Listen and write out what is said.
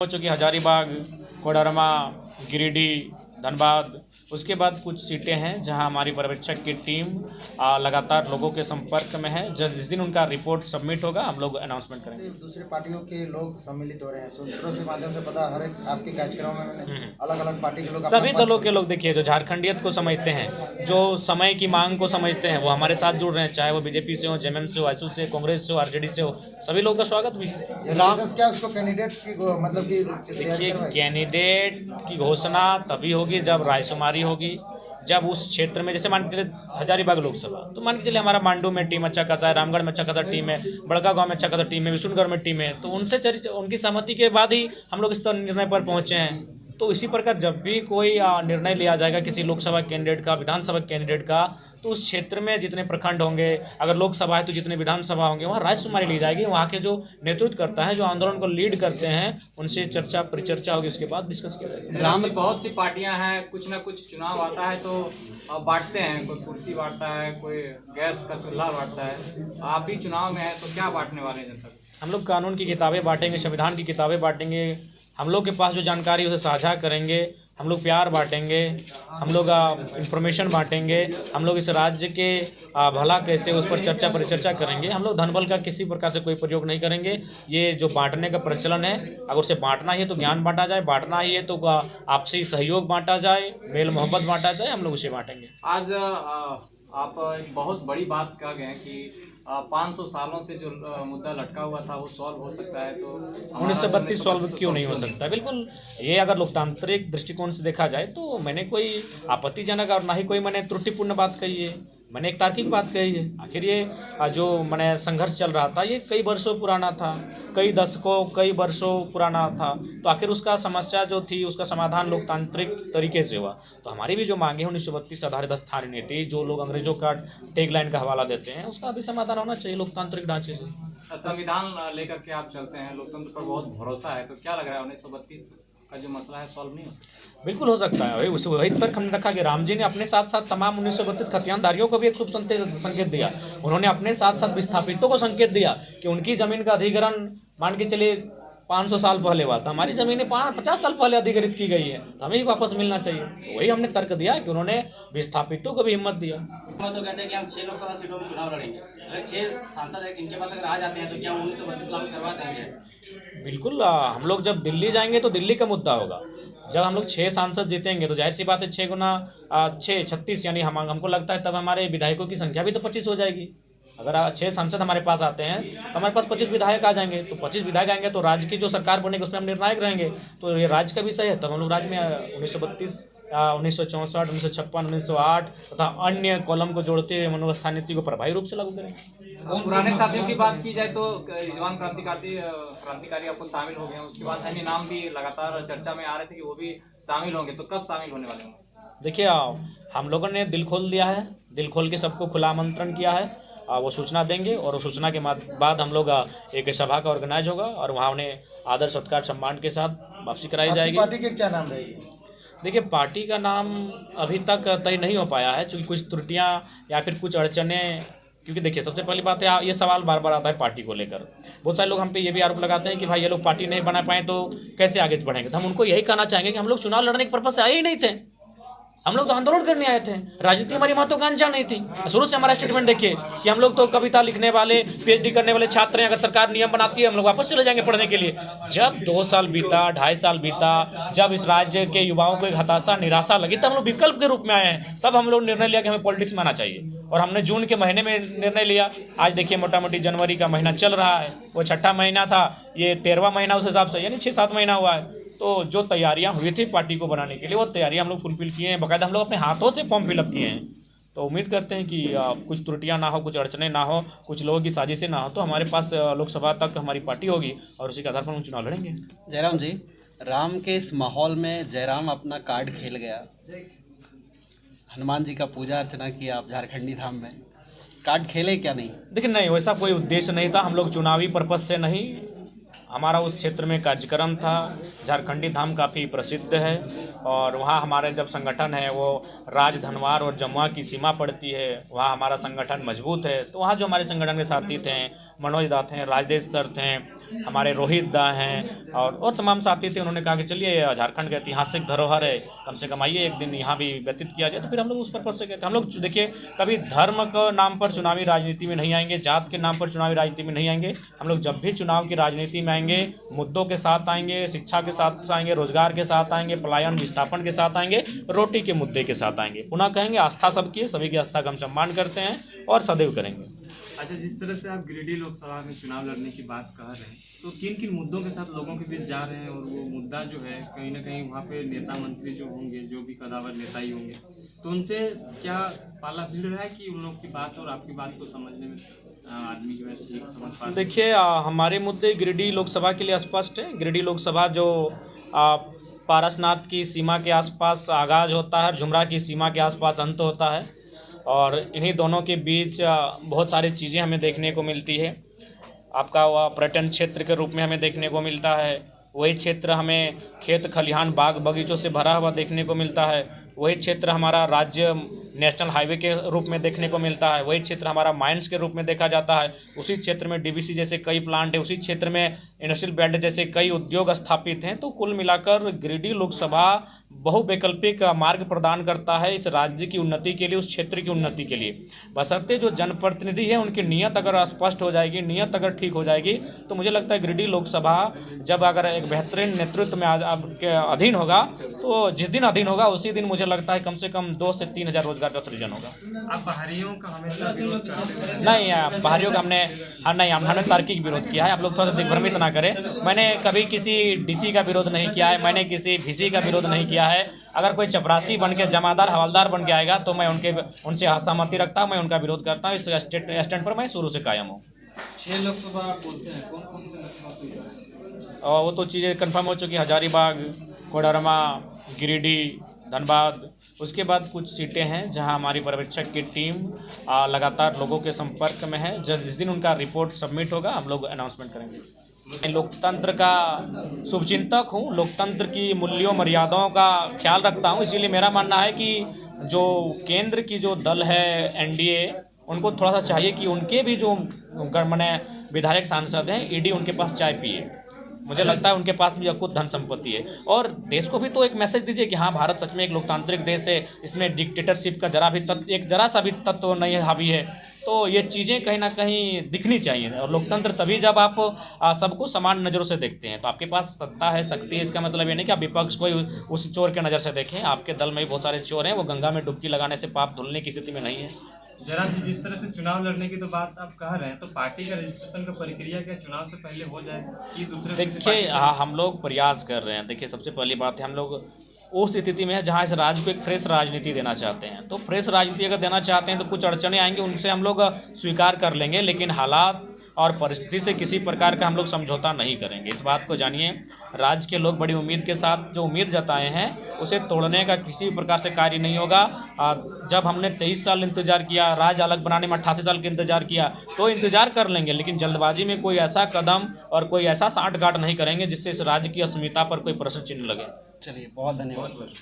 हो चुकी हजारीबाग, कोडरमा, गिरिडीह, धनबाद। उसके बाद कुछ सीटें हैं जहां हमारी पर्यवेक्षक की टीम लगातार लोगों के संपर्क में है। जिस दिन उनका रिपोर्ट सबमिट होगा हम लोग अनाउंसमेंट करेंगे। दूसरे पार्टियों के लोग सम्मिलित हो रहे हैं, सूत्रों से माध्यम से पता हर एक आपके कार्यक्रम में अलग अलग पार्टी के लोग सभी दलों के लोग देखिए, जो झारखंडियत को समझते हैं, जो समय की मांग को समझते हैं, वो हमारे साथ जुड़ रहे हैं, चाहे वो बीजेपी से हो, जेएमएम से हो, आईएसयू से, कांग्रेस से हो, आरजेडी से हो। सभी लोगों का स्वागत भी है। क्या उसको कैंडिडेट की मतलब कि देखिए, कैंडिडेट की घोषणा तभी होगी जब रायशुमारी होगी, जब उस क्षेत्र में, जैसे मान के चलिए हजारीबाग लोकसभा, तो मान के चलिए हमारा मांडू में टीम अच्छा खासा है, रामगढ़ में अच्छा खासा टीम है, बड़का गांव में अच्छा खासा टीम है, विष्णुगढ़ में टीम है, तो उनकी सहमति के बाद ही हम लोग इस निर्णय पर पहुंचे हैं। तो इसी प्रकार जब भी कोई निर्णय लिया जाएगा किसी लोकसभा कैंडिडेट का, विधानसभा कैंडिडेट का, तो उस क्षेत्र में जितने प्रखंड होंगे, अगर लोकसभा है तो जितने विधानसभा होंगे, वहाँ रायशुमारी ली जाएगी। वहाँ के जो नेतृत्व करता है, जो आंदोलन को लीड करते हैं, उनसे चर्चा परिचर्चा होगी, उसके बाद डिस्कस किया जाएगा। राम में बहुत सी पार्टियां हैं, कुछ ना कुछ चुनाव आता है तो बांटते हैं, कोई कुर्सी बांटता है, कोई गैस का चूल्हा बांटता है। आप भी चुनाव में है तो क्या बांटने वाले हैं जनता को? हम लोग कानून की किताबें बांटेंगे, संविधान की किताबें बांटेंगे, हम लोग के पास जो जानकारी है उसे साझा करेंगे, हम लोग प्यार बांटेंगे, हम लोग इंफॉर्मेशन बांटेंगे, हम लोग इस राज्य के भला कैसे उस पर चर्चा परिचर्चा करेंगे। हम लोग धनबल का किसी प्रकार से कोई प्रयोग नहीं करेंगे। ये जो बांटने का प्रचलन है, अगर उसे बांटना ही है तो ज्ञान बांटा जाए, बांटना ही है तो आपसी सहयोग बांटा जाए, मेल मोहब्बत बांटा जाए, हम लोग उसे बांटेंगे। आज आप एक बहुत बड़ी बात कह गए कि 500 सालों से जो मुद्दा लटका हुआ था वो सॉल्व हो सकता है, तो 1932 सॉल्व क्यों नहीं हो सकता? बिल्कुल, ये अगर लोकतांत्रिक दृष्टिकोण से देखा जाए तो मैंने कोई आपत्तिजनक और ना ही कोई मैंने त्रुटिपूर्ण बात कही है। मैंने एक तार्किक बात कही है। आखिर ये जो मैंने संघर्ष चल रहा था, ये कई वर्षों पुराना था, कई दशकों कई वर्षों पुराना था, तो आखिर उसका समस्या जो थी उसका समाधान लोकतांत्रिक तरीके से हुआ। तो हमारी भी जो मांगे 1932 आधारित स्थानीय नीति, जो लोग अंग्रेजों का टैगलाइन का हवाला देते हैं, उसका भी समाधान होना चाहिए लोकतांत्रिक ढांचे से। संविधान लेकर के आप चलते हैं, लोकतंत्र पर बहुत भरोसा है, तो क्या लग रहा है 1932 का जो मसला है सॉल्व नहीं हो सकता? बिल्कुल हो सकता है। वही तर्क हमने रखा कि राम जी ने अपने साथ साथ तमाम 1932 खतियानधारियों को भी एक शुभ संकेत दिया। उन्होंने अपने साथ साथ विस्थापितों को संकेत दिया कि उनकी जमीन का अधिग्रहण मान के चलिए 500 साल पहले हुआ था, हमारी जमीनें 50 साल पहले अधिग्रहित की गई है, तो हमें भी वापस मिलना चाहिए। तो वही हमने तर्क दिया कि उन्होंने विस्थापितों को भी हिम्मत दिया। तो कहते हैं कि हम 6 लोकसभा सीटों में चुनाव लड़ेंगे, अगर 6 सांसद है इनके पास अगर आ जाते हैं तो क्या 1932 लागू करवा देंगे? बिल्कुल, हम लोग जब दिल्ली जाएंगे तो दिल्ली का मुद्दा होगा। जब हम लोग 6 सांसद जीतेंगे तो जाहिर सी बात है 6 गुना 6 36, यानी हमको लगता है तब हमारे विधायकों की संख्या भी तो 25 हो जाएगी। अगर 6 सांसद हमारे पास आते हैं तो हमारे पास 25 विधायक आ जाएंगे, तो 25 विधायक आएंगे तो राज्य की जो सरकार बनेगी उसमें हम निर्णायक रहेंगे। तो ये राज्य का विषय है, तब हम लोग राज्य में 1932, 1964, 1956, 1908 तथा अन्य कॉलम को जोड़ते हुए मनोवस्था नीति को प्रभावी रूप से लागू करेंगे। पुराने साथियों की बात की जाए तो जवान क्रांतिकारी आपको शामिल हो गए, उसके बाद अन्य नाम भी लगातार चर्चा में आ रहे थे कि वो भी शामिल होंगे, तो कब शामिल होने वाले होंगे? देखिए, हम लोगों ने दिल खोल दिया है, दिल खोल के सबको खुला आमंत्रण किया है। वो सूचना देंगे और उस सूचना के बाद हम लोग एक सभा का ऑर्गेनाइज होगा और वहाँ उन्हें आदर सत्कार सम्मान के साथ वापसी कराई जाएगी। पार्टी के क्या नाम रहेगी? देखिए, पार्टी का नाम अभी तक तय नहीं हो पाया है, क्योंकि कुछ त्रुटियां या फिर कुछ अड़चने। क्योंकि देखिए, सबसे पहली बात है, ये सवाल बार बार आता है पार्टी को लेकर। बहुत सारे लोग हम पे ये भी आरोप लगाते हैं कि भाई ये लोग पार्टी नहीं बना पाए तो कैसे आगे बढ़ेंगे। तो हम उनको यही कहना चाहेंगे कि हम लोग चुनाव लड़ने के पर्पज से आए ही नहीं थे, हम लोग तो आंदोलन करने आए थे। राजनीति हमारी महत्वाकांक्षा नहीं थी। शुरू से हमारा स्टेटमेंट देखिए कि हम लोग तो कविता लिखने वाले, पीएचडी करने वाले छात्र हैं, अगर सरकार नियम बनाती है हम लोग वापस चले जाएंगे पढ़ने के लिए। जब 2 साल बीता, 2.5 साल बीता, जब इस राज्य के युवाओं को एक हताशा निराशा लगी, तब हम लोग विकल्प के रूप में आए हैं। तब हम लोग निर्णय लिया कि हमें पॉलिटिक्स में आना चाहिए, और हमने जून के महीने में निर्णय लिया। आज देखिए मोटा मोटी जनवरी का महीना चल रहा है, वो 6ठा महीना था, ये 13वां महीना उस हिसाब से, यानी 6-7 महीना हुआ है। तो जो तैयारियां हुई थी पार्टी को बनाने के लिए, वो तैयारियां हम लोग फुलफिल किए हैं। बाकायदा हम लोग अपने हाथों से फॉर्म फिलअप किए हैं। तो उम्मीद करते हैं कि कुछ त्रुटियां ना हो, कुछ अड़चने ना हो, कुछ लोगों की साजिशें ना हो, तो हमारे पास लोकसभा तक हमारी पार्टी होगी और उसी के आधार पर हम चुनाव लड़ेंगे। जयराम जी, राम के इस माहौल में जयराम अपना कार्ड खेल गया, हनुमान जी का पूजा अर्चना किया आप झारखंडी धाम में, कार्ड खेले क्या नहीं? देखिए, नहीं, वैसा कोई उद्देश्य नहीं था। हम लोग चुनावी पर्पज से नहीं, हमारा उस क्षेत्र में कार्यक्रम था। झारखंडी धाम काफ़ी प्रसिद्ध है और वहाँ हमारे जब संगठन है वो राज धनवार और जमुआ की सीमा पड़ती है, वहाँ हमारा संगठन मजबूत है। तो वहाँ जो हमारे संगठन के साथी थे, मनोज दा थे, राजदेश सर थे, हमारे रोहित दा हैं और तमाम साथी थे। उन्होंने कहा कि चलिए झारखंड का ऐतिहासिक धरोहर है, कम से कम आइए एक दिन यहाँ भी व्यतीत किया जाए। तो फिर हम लोग उस पर्पज़ से गए थे। हम लोग देखिए कभी धर्म के नाम पर चुनावी राजनीति में नहीं आएंगे, जात के नाम पर चुनावी राजनीति में नहीं आएंगे। हम लोग जब भी चुनाव की राजनीति में आएंगे मुद्दों के साथ आएंगे, शिक्षा के साथ आएंगे, रोजगार के साथ आएंगे, पलायन विस्थापन के साथ आएंगे, रोटी के मुद्दे के साथ आएंगे। पुनः कहेंगे आस्था सबकी है, सभी की आस्था का हम सम्मान करते हैं और सदैव करेंगे। अच्छा, जिस तरह से आप गिरिडीह लोकसभा में चुनाव लड़ने की बात कह रहे हैं, तो किन किन मुद्दों के साथ लोगों के बीच जा रहे हैं, और वो मुद्दा जो है कहीं ना कहीं वहाँ पे नेता मंत्री जो होंगे, जो भी कदावर नेता ही होंगे, तो उनसे क्या पाला भिड़ रहा है कि उन लोग की बात और आपकी बात को समझने में आदमी जो है ठीक समझ पा रहे हैं? देखिए हमारे मुद्दे गिरिडीह लोकसभा के लिए स्पष्ट है। गिरिडीह लोकसभा जो पारसनाथ की सीमा के आसपास आगाज होता है, झुमरा की सीमा के आसपास अंत होता है, और इन्हीं दोनों के बीच बहुत सारी चीज़ें हमें देखने को मिलती है। आपका वह पर्यटन क्षेत्र के रूप में हमें देखने को मिलता है, वही क्षेत्र हमें खेत खलिहान बाग बगीचों से भरा हुआ देखने को मिलता है, वही क्षेत्र हमारा राज्य नेशनल हाईवे के रूप में देखने को मिलता है, वही क्षेत्र हमारा माइंस के रूप में देखा जाता है। उसी क्षेत्र में डीवीसी जैसे कई प्लांट है, उसी क्षेत्र में इंडस्ट्रियल बेल्ट जैसे कई उद्योग स्थापित हैं। तो कुल मिलाकर गिरिडीह लोकसभा बहुवैकल्पिक मार्ग प्रदान करता है इस राज्य की उन्नति के लिए, उस क्षेत्र की उन्नति के लिए। बशर्ते जो जनप्रतिनिधि है उनकी नीयत अगर स्पष्ट हो जाएगी, नीयत अगर ठीक हो जाएगी, तो मुझे लगता है गिरिडीह लोकसभा जब अगर एक बेहतरीन नेतृत्व में आपके अधीन होगा, तो जिस दिन अधीन होगा उसी दिन मुझे लगता है कम से कम 2 से 3 हज़ार रोजगार का सृजन होगा। आप बाहरियों का हमेशा विरोध करते हैं? नहीं, बाहरियों का हमने तार्किक विरोध किया है। आप लोग थोड़ा सा दिग्भ्रमित ना करें। मैंने कभी किसी डीसी का विरोध नहीं किया है, मैंने किसी वीसी का विरोध नहीं किया है। अगर कोई चपरासी बन के जमादार हवलदार बन के आएगा तो मैं उनसे असहमति रखता हूँ, मैं उनका विरोध करता हूँ। इस स्टैंड पर मैं शुरू से कायम हूँ। 6 लोकसभा आप बोलते हैं, कौन कौन से लोकसभा सीट? और वो तो चीज़ें कंफर्म हो चुकी, हजारीबाग, कोडरमा, गिरिडीह, धनबाद। उसके बाद कुछ सीटें हैं जहां हमारी पर्यवेक्षक की टीम लगातार लोगों के संपर्क में है। जिस दिन उनका रिपोर्ट सबमिट होगा हम लोग अनाउंसमेंट करेंगे। मैं लोकतंत्र का शुभचिंतक हूं, लोकतंत्र की मूल्यों मर्यादाओं का ख्याल रखता हूं। इसीलिए मेरा मानना है कि जो केंद्र की जो दल है एनडीए, उनको थोड़ा सा चाहिए कि उनके भी जो मैंने विधायक सांसद हैं, ईडी उनके पास चाय पिए। मुझे लगता है उनके पास भी अकुत धन संपत्ति है। और देश को भी तो एक मैसेज दीजिए कि हाँ, भारत सच में एक लोकतांत्रिक देश है, इसमें डिक्टेटरशिप का जरा सा भी तत्व नहीं हावी है। तो ये चीज़ें कहीं ना कहीं दिखनी चाहिए। और लोकतंत्र तभी जब आप सबको समान नज़रों से देखते हैं। तो आपके पास सत्ता है, शक्ति है, इसका मतलब ये नहीं कि आप विपक्ष को उस चोर के नज़र से देखें। आपके दल में भी बहुत सारे चोर हैं, वो गंगा में डुबकी लगाने से पाप धुलने की स्थिति में नहीं है। जयराम जी, जिस तरह से चुनाव लड़ने की तो बात आप कह रहे हैं, तो पार्टी का रजिस्ट्रेशन का प्रक्रिया क्या चुनाव से पहले हो जाए कि दूसरे? देखिए हम लोग प्रयास कर रहे हैं। देखिए सबसे पहली बात है, हम लोग उस स्थिति में है जहाँ इस राज्य को एक फ्रेश राजनीति देना चाहते हैं। तो फ्रेश राजनीति अगर देना चाहते हैं तो कुछ अड़चने आएंगी, उनसे हम लोग स्वीकार कर लेंगे, लेकिन हालात और परिस्थिति से किसी प्रकार का हम लोग समझौता नहीं करेंगे। इस बात को जानिए, राज्य के लोग बड़ी उम्मीद के साथ जो उम्मीद जताए हैं उसे तोड़ने का किसी भी प्रकार से कार्य नहीं होगा। जब हमने 23 साल इंतजार किया, राज्य अलग बनाने में 88 साल का इंतजार किया, तो इंतजार कर लेंगे, लेकिन जल्दबाजी में कोई ऐसा कदम और कोई ऐसा सांठगांठ नहीं करेंगे जिससे इस राज्य की अस्मिता पर कोई प्रश्न चिन्ह लगे। चलिए, बहुत धन्यवाद सर।